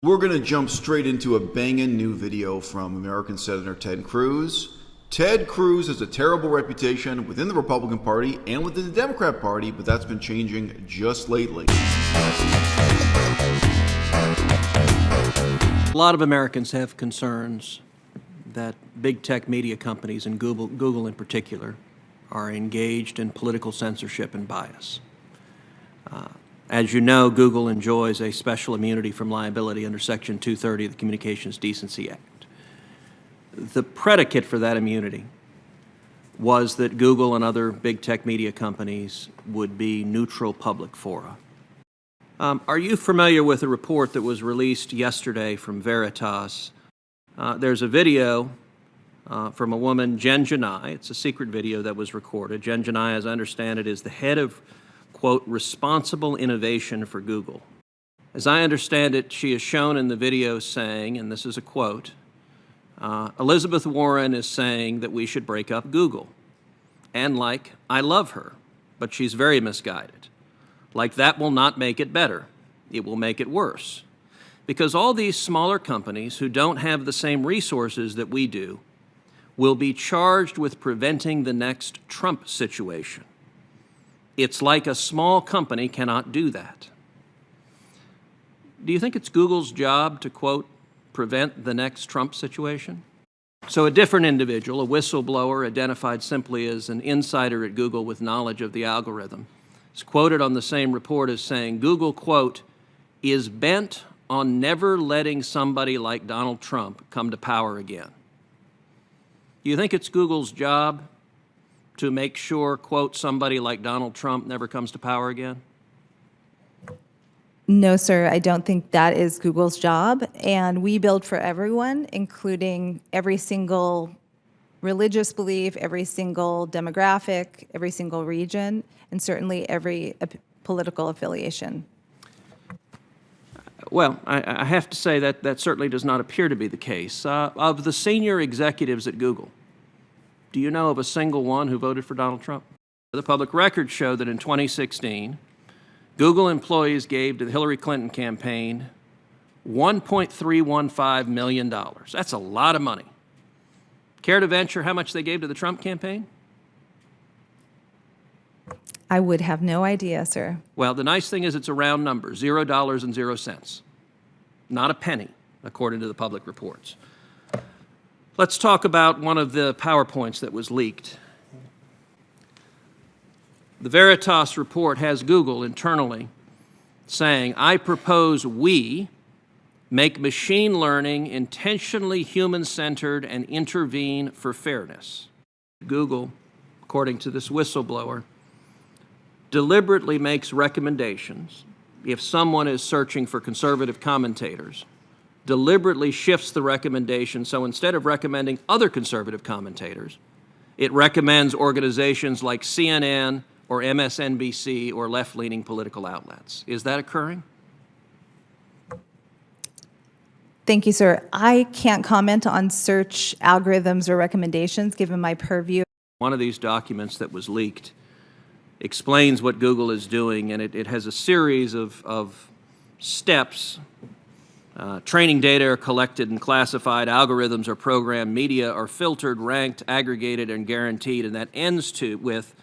We're going to jump straight into a banging new video from American Senator Ted Cruz. Ted Cruz has a terrible reputation within the Republican Party and within the Democrat Party, but that's been changing just lately. A lot of Americans have concerns that big tech media companies, and Google in particular, are engaged in political censorship and bias. As you know, Google enjoys a special immunity from liability under Section 230 of the Communications Decency Act. The predicate for that immunity was that Google and other big tech media companies would be neutral public fora. Are you familiar with a report that was released yesterday from Veritas? There's a video from a woman, Jen Janai. It's a secret video that was recorded. Jen Janai, as I understand it, is the head of, quote, responsible innovation for Google. As I understand it, she is shown in the video saying, and this is a quote, Elizabeth Warren is saying that we should break up Google. And like, I love her, but she's very misguided. Like, that will not make it better. It will make it worse. Because all these smaller companies who don't have the same resources that we do will be charged with preventing the next Trump situation. It's like a small company cannot do that. Do you think it's Google's job to, quote, prevent the next Trump situation? So a different individual, a whistleblower identified simply as an insider at Google with knowledge of the algorithm, is quoted on the same report as saying, Google, quote, is bent on never letting somebody like Donald Trump come to power again. Do you think it's Google's job to make sure, quote, somebody like Donald Trump never comes to power again? No, sir, I don't think that is Google's job. And we build for everyone, including every single religious belief, every single demographic, every single region, and certainly every political affiliation. Well, I have to say that that certainly does not appear to be the case. Of the senior executives at Google, do you know of a single one who voted for Donald Trump? The public records show that in 2016, Google employees gave to the Hillary Clinton campaign $1.315 million. That's a lot of money. Care to venture how much they gave to the Trump campaign? I would have no idea, sir. Well, the nice thing is it's a round number, $0.00. Not a penny, according to the public reports. Let's talk about one of the PowerPoints that was leaked. The Veritas report has Google internally saying, I propose we make machine learning intentionally human-centered and intervene for fairness. Google, according to this whistleblower, deliberately makes recommendations if someone is searching for conservative commentators, deliberately shifts the recommendation, so instead of recommending other conservative commentators, it recommends organizations like CNN or MSNBC or left-leaning political outlets. Is that occurring? Thank you, sir. I can't comment on search algorithms or recommendations given my purview. One of these documents that was leaked explains what Google is doing, and it has a series of steps. Training data are collected and classified, algorithms are programmed, media are filtered, ranked, aggregated, and guaranteed, and that ends with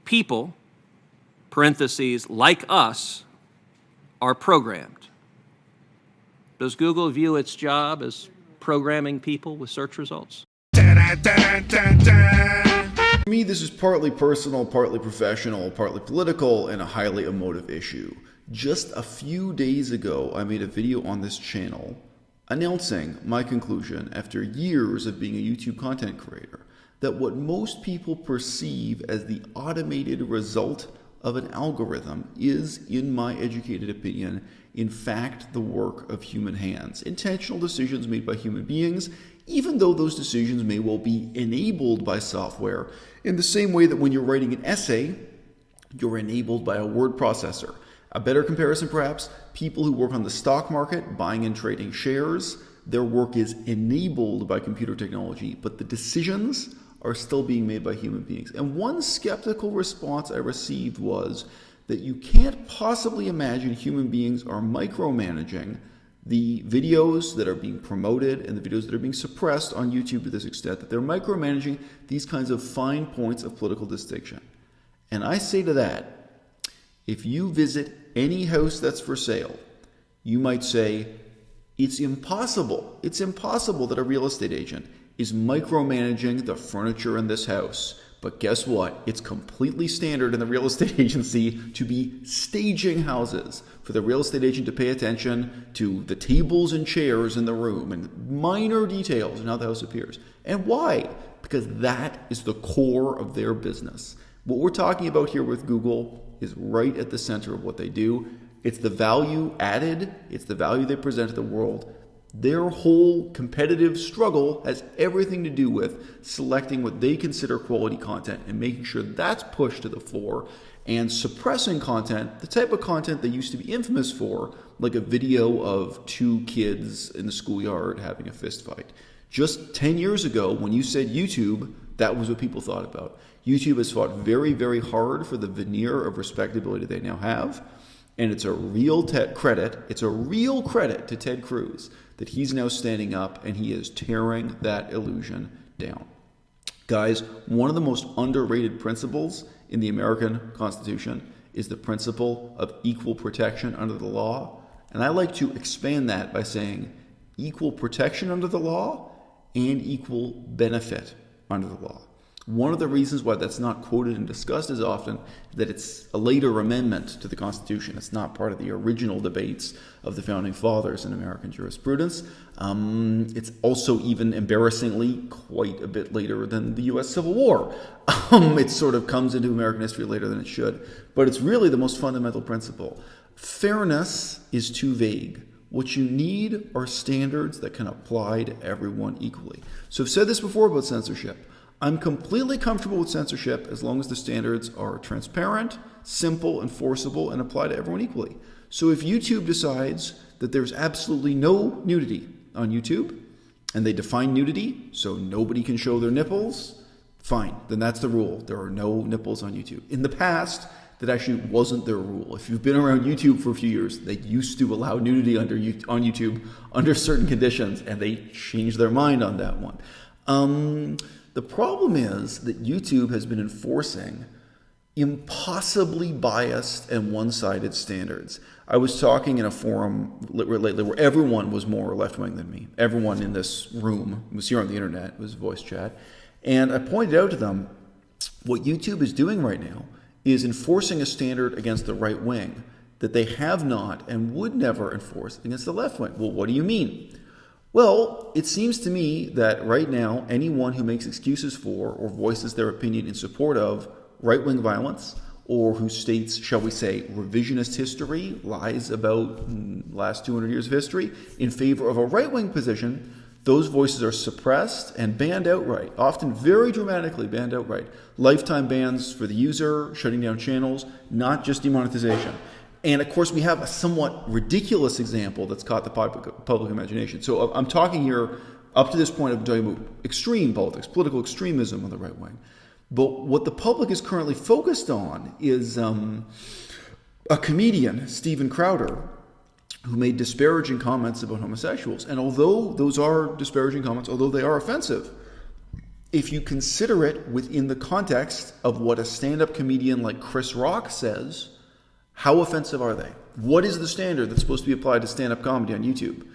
people, parentheses, like us, are programmed. Does Google view its job as programming people with search results? For me, this is partly personal, partly professional, partly political, and a highly emotive issue. Just a few days ago, I made a video on this channel announcing my conclusion after years of being a YouTube content creator that what most people perceive as the automated result of an algorithm is, in my educated opinion, in fact the work of human hands. Intentional decisions made by human beings, even though those decisions may well be enabled by software, in the same way that when you're writing an essay, you're enabled by a word processor. A better comparison, perhaps, people who work on the stock market, buying and trading shares, their work is enabled by computer technology, but the decisions are still being made by human beings. And one skeptical response I received was that you can't possibly imagine human beings are micromanaging the videos that are being promoted and the videos that are being suppressed on YouTube to this extent that they're micromanaging these kinds of fine points of political distinction. And I say to that, if you visit any house that's for sale, you might say, it's impossible that a real estate agent is micromanaging the furniture in this house. But guess what? It's completely standard in the real estate agency to be staging houses, for the real estate agent to pay attention to the tables and chairs in the room and minor details in how the house appears. And why? Because that is the core of their business. What we're talking about here with Google is right at the center of what they do. It's the value added. It's the value they present to the world. Their whole competitive struggle has everything to do with selecting what they consider quality content and making sure that's pushed to the fore, and suppressing content, the type of content they used to be infamous for, like a video of two kids in the schoolyard having a fist fight. Just 10 years ago, when you said YouTube, that was what people thought about. YouTube has fought very, very hard for the veneer of respectability they now have. And it's a real credit. It's a real credit to Ted Cruz that he's now standing up and he is tearing that illusion down. Guys, one of the most underrated principles in the American Constitution is the principle of equal protection under the law. And I like to expand that by saying equal protection under the law and equal benefit under the law. One of the reasons why that's not quoted and discussed as often is that it's a later amendment to the Constitution. It's not part of the original debates of the Founding Fathers in American jurisprudence. It's also even embarrassingly quite a bit later than the U.S. Civil War. It sort of comes into American history later than it should. But it's really the most fundamental principle. Fairness is too vague. What you need are standards that can apply to everyone equally. So I've said this before about censorship. I'm completely comfortable with censorship as long as the standards are transparent, simple, enforceable, and apply to everyone equally. So if YouTube decides that there's absolutely no nudity on YouTube, and they define nudity so nobody can show their nipples, fine, then that's the rule. There are no nipples on YouTube. In the past, that actually wasn't their rule. If you've been around YouTube for a few years, they used to allow nudity on YouTube under certain conditions, and they changed their mind on that one. The problem is that YouTube has been enforcing impossibly biased and one-sided standards. I was talking in a forum lately where everyone was more left-wing than me. Everyone in this room was here on the internet. It was voice chat. And I pointed out to them what YouTube is doing right now is enforcing a standard against the right wing that they have not and would never enforce against the left wing. Well, what do you mean? Well, it seems to me that right now, anyone who makes excuses for or voices their opinion in support of right-wing violence, or who states, shall we say, revisionist history, lies about the last 200 years of history, in favor of a right-wing position, those voices are suppressed and banned outright, often very dramatically banned outright. Lifetime bans for the user, shutting down channels, not just demonetization. And of course, we have a somewhat ridiculous example that's caught the public imagination. So I'm talking here, up to this point, I'm talking about extreme politics, political extremism on the right wing. But what the public is currently focused on is a comedian, Steven Crowder, who made disparaging comments about homosexuals. And although those are disparaging comments, although they are offensive, if you consider it within the context of what a stand-up comedian like Chris Rock says, how offensive are they? What is the standard that's supposed to be applied to stand-up comedy on YouTube?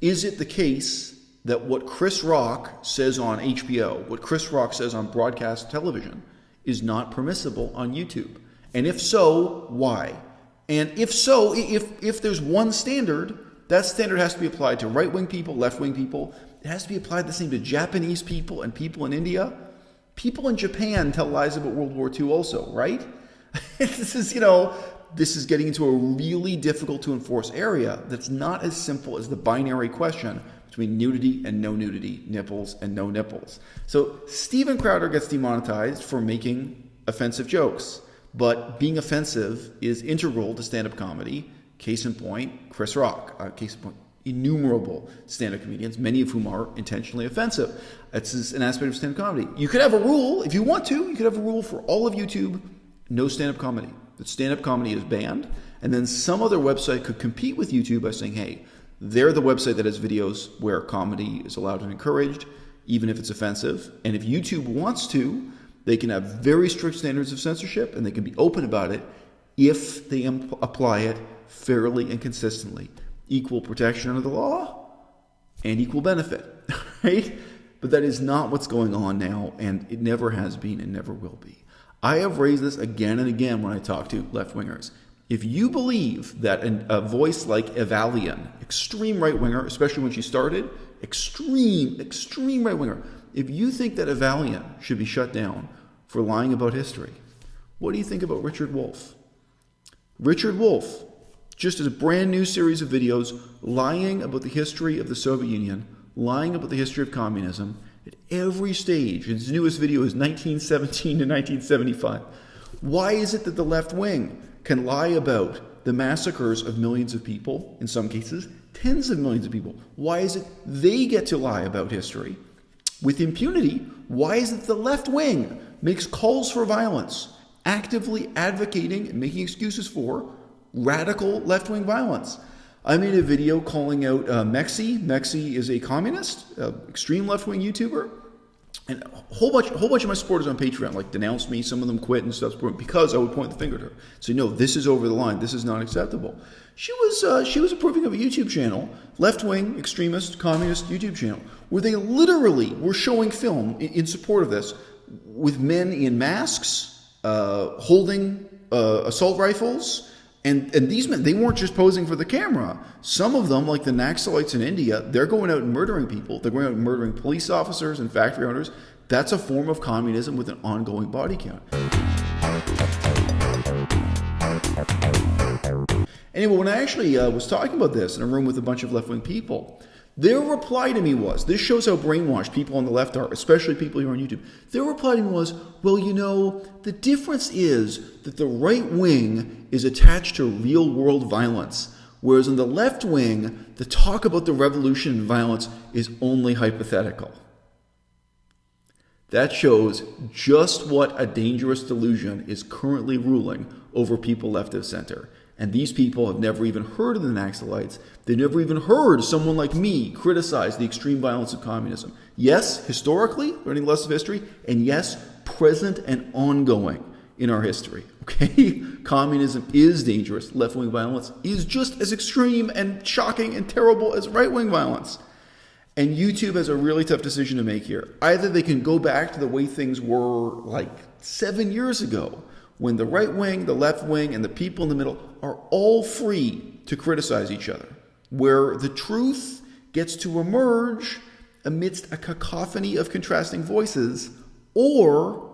Is it the case that what Chris Rock says on HBO, what Chris Rock says on broadcast television, is not permissible on YouTube? And if so, why? And if so, if there's one standard, that standard has to be applied to right-wing people, left-wing people. It has to be applied the same to Japanese people and people in India. People in Japan tell lies about World War II also, right? This is getting into a really difficult to enforce area that's not as simple as the binary question between nudity and no nudity, nipples and no nipples. So Steven Crowder gets demonetized for making offensive jokes, but being offensive is integral to stand-up comedy. Case in point, Chris Rock. Case in point, innumerable stand-up comedians, many of whom are intentionally offensive. It's an aspect of stand-up comedy. You could have a rule, if you want to, you could have a rule for all of YouTube, no stand-up comedy. That stand-up comedy is banned, and then some other website could compete with YouTube by saying, hey, They're the website that has videos where comedy is allowed and encouraged, even if it's offensive. And if YouTube wants to, they can have very strict standards of censorship, and they can be open about it if they apply it fairly and consistently. Equal protection under the law and equal benefit, right? But that is not what's going on now, and it never has been and never will be. I have raised this again and again when I talk to left-wingers. If you believe that a voice like Evalian, extreme right-winger, especially when she started, extreme right-winger, if you think that Evalian should be shut down for lying about history, what do you think about Richard Wolff? Richard Wolff just as a brand new series of videos lying about the history of the Soviet Union, lying about the history of communism at every stage. His newest video is 1917 to 1975. Why is it that the left wing can lie about the massacres of millions of people, in some cases, tens of millions of people? Why is it they get to lie about history with impunity? Why is it the left wing makes calls for violence, actively advocating and making excuses for radical left-wing violence? I made a video calling out Mexi. Mexi is a communist, extreme left-wing YouTuber. And a whole bunch of my supporters on Patreon denounced me. Some of them quit and stuff because I would point the finger at her. So no, this is over the line. This is not acceptable. She was approving of a YouTube channel, left-wing, extremist, communist YouTube channel, where they literally were showing film in support of this with men in masks, holding assault rifles. And these men, they weren't just posing for the camera. Some of them, like the Naxalites in India, they're going out and murdering people. They're going out and murdering police officers and factory owners. That's a form of communism with an ongoing body count. Anyway, when I actually was talking about this in a room with a bunch of left-wing people, their reply to me was, this shows how brainwashed people on the left are, especially people here on YouTube. Their reply to me was, well, the difference is that the right wing is attached to real-world violence, whereas in the left wing, the talk about the revolution and violence is only hypothetical. That shows just what a dangerous delusion is currently ruling over people left of center. And these people have never even heard of the Naxalites. They've never even heard someone like me criticize the extreme violence of communism. Yes, historically, learning less of history, and yes, present and ongoing in our history. Okay? Communism is dangerous. Left-wing violence is just as extreme and shocking and terrible as right-wing violence. And YouTube has a really tough decision to make here. Either they can go back to the way things were 7 years ago, when the right wing, the left wing, and the people in the middle are all free to criticize each other, where the truth gets to emerge amidst a cacophony of contrasting voices, or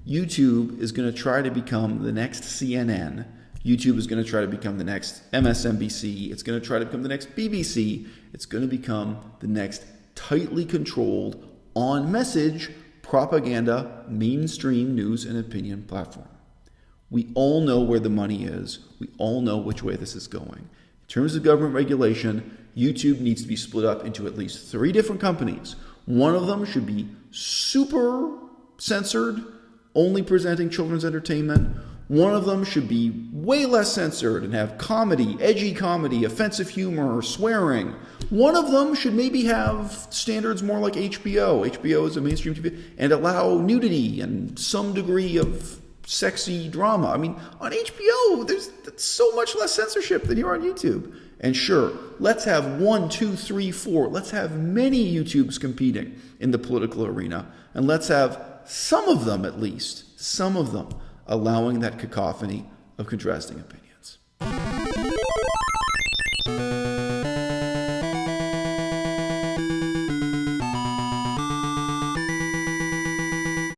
YouTube is going to try to become the next CNN. YouTube is going to try to become the next MSNBC. It's going to try to become the next BBC. It's going to become the next tightly controlled, on-message, propaganda, mainstream news and opinion platform. We all know where the money is. We all know which way this is going. In terms of government regulation, YouTube needs to be split up into at least 3 different companies. One of them should be super censored, only presenting children's entertainment. One of them should be way less censored and have comedy, edgy comedy, offensive humor, swearing. One of them should maybe have standards more like HBO. HBO is a mainstream TV, and allow nudity and some degree of sexy drama. I mean, on HBO, there's so much less censorship than here on YouTube. And sure, let's have 1, 2, 3, 4. Let's have many YouTubes competing in the political arena. And let's have some of them, at least, some of them, allowing that cacophony of contrasting opinions.